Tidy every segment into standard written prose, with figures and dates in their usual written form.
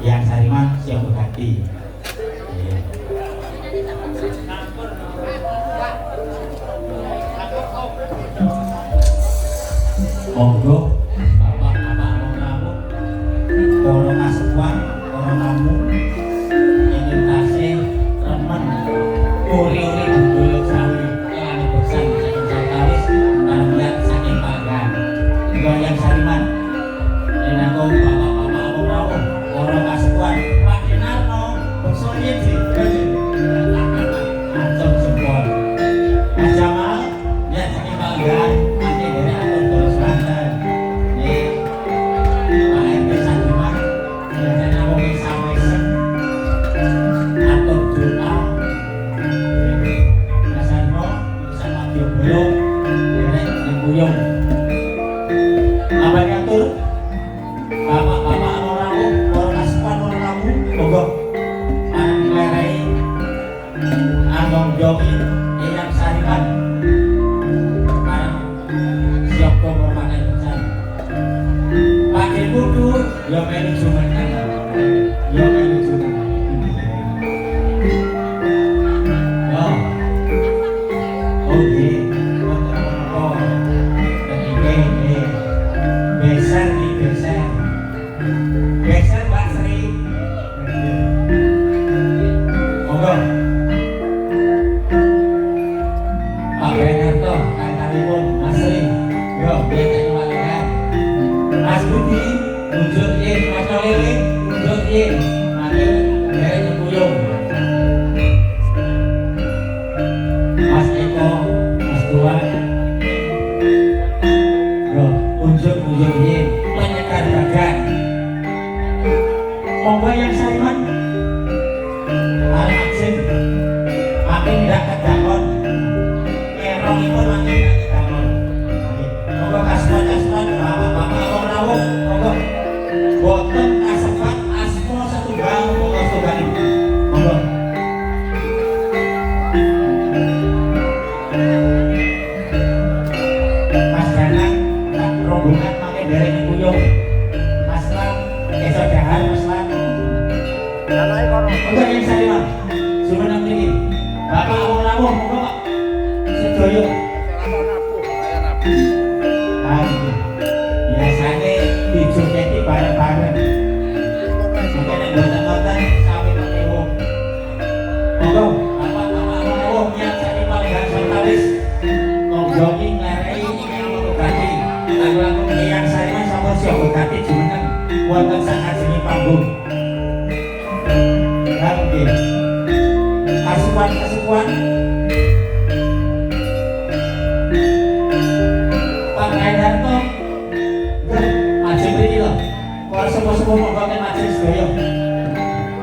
yang Sariman siap berganti. Monggo bapak-bapak tamu, para kasuwan, para tamu ingin tasih remen uri-uri budaya Jawi yang besan saking Sawetawis kaliyan saking Panggan. Yang Sariman enako bapak-bapak rawuh, para kasuwan, Pak Dinarno, bangsa iki acung jempol. Mas Jamal ya saking Panggan. Bapak-bapak rawuh, para kasuwan rawuh, monggo nglerehi Anong Jomi Eyang Sariman bareng siap pengorbanan besar. Pakai kudu ya melu jumeneng, ya melu jumeneng. Yo, oke, beser nih beser. Beser Mbak Sri. Monggo. Pak Benarto, kancanipun Mas Sri. Yo, biasa kembalikan. Mas Budi, unjuk yin, Mas Lili, unjuk yin. Manggil dari Nyembuyung. Mas Eko, Mas Tuan. Yo, unjuk yin. Menyekar bagan. Monggo yang Sariman Al-Maksim makin tidak kedakon kerongipun makin tidak kedakon. Monggo kasuwan-kasuwan bapak-bapak rawuh, monggo boten kasebat asma setunggal monggo setunggalipun. Monggo Mas Danang tak rombongan makin dari Nyembuyung. Mas Lam kesodahan Mas Lam. Monggo yang Sariman jumeneng mriki. Bapak rawuh monggo Pak. Sedaya. Biasane dijogeti bareng-bareng. Mungkin nek boten-boten sami menewu. Monggo bapak-bapak rawuh yang Sariman Eyang Sawetawis monggo nglerehi ingkang berganti. Langkung Eyang Sariman sampun siap berganti jumeneng wonten sakajenging panggung. Kasuwan Pak Benarto maju mriki lho. Para sepuh-sepuh monggo ten maju sedaya.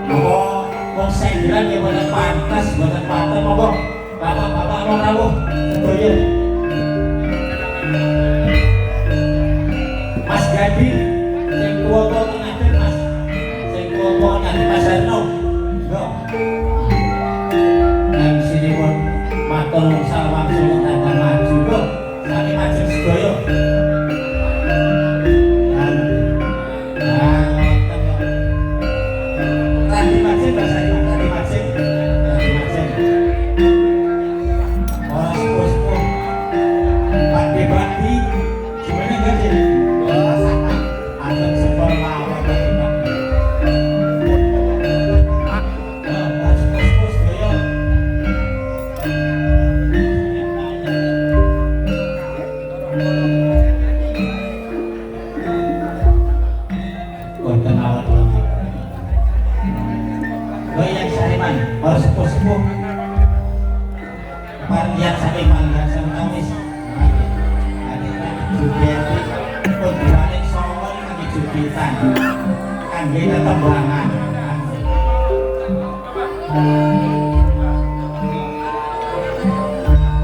Monggo wong senggelan ya boten pantes, boten paten monggo bapak-bapak rawuh sedaya. Mas Gadi sing tuwa-tuwa tengaden Mas. Sing tuwa-tuwa nganti Mas Darno. Yo. Sinipun matur sawang sawang datang maju kok sami maju sedaya. Tadi maju bahasa Iman, tadi maju. Orang sepuh-sepuh Badi gimana gaji? Ada sepuluh lawan Badi. Para sepuh-sepuh Parian saking Panggan Sawetawis Jugeti Kodwaning Songo niki jugetan kangge tetembangan.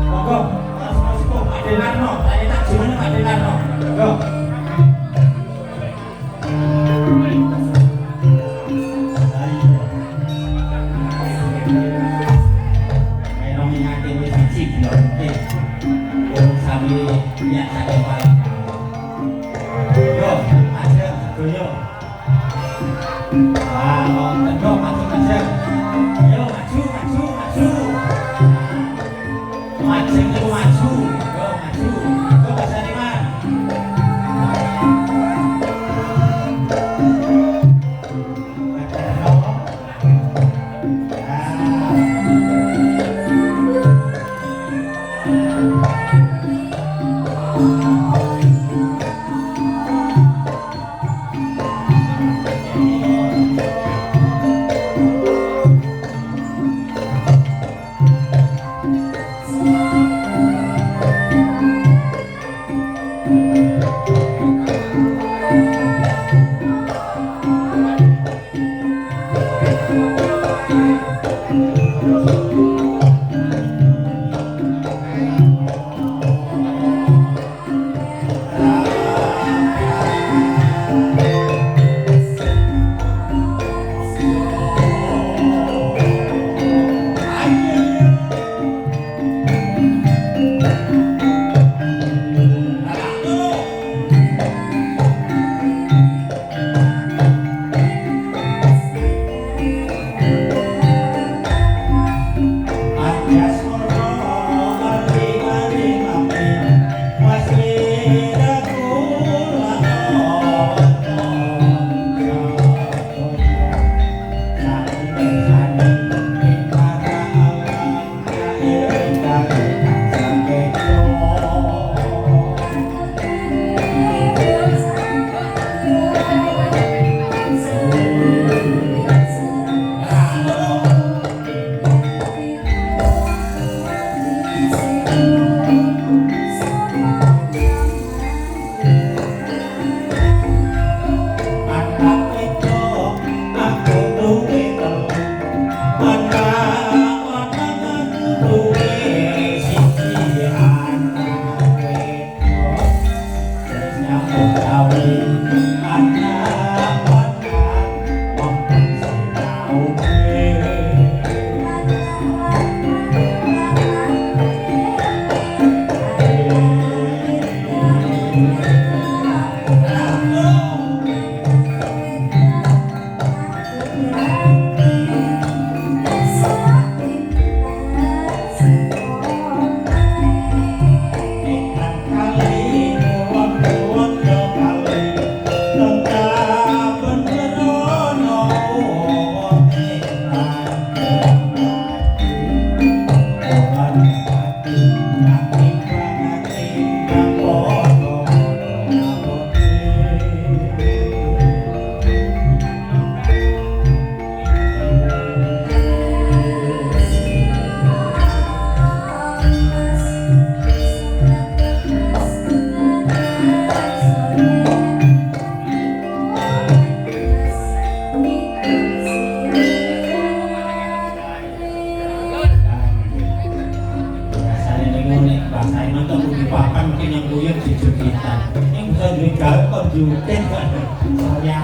Monggo para sepuh-sepuh Pak Dinarno, saya tak jumeneng Pak Dinarno. Monggo. Yo, aja, yo. Wow, tentu maju saja. Ayo maju, maju, maju. Maju itu maju. Yo maju. Yo Mas Saniman. Pakan mungkin yang buyut di Jogitan. Yang bisa duit gawe kok diutin kan. Saya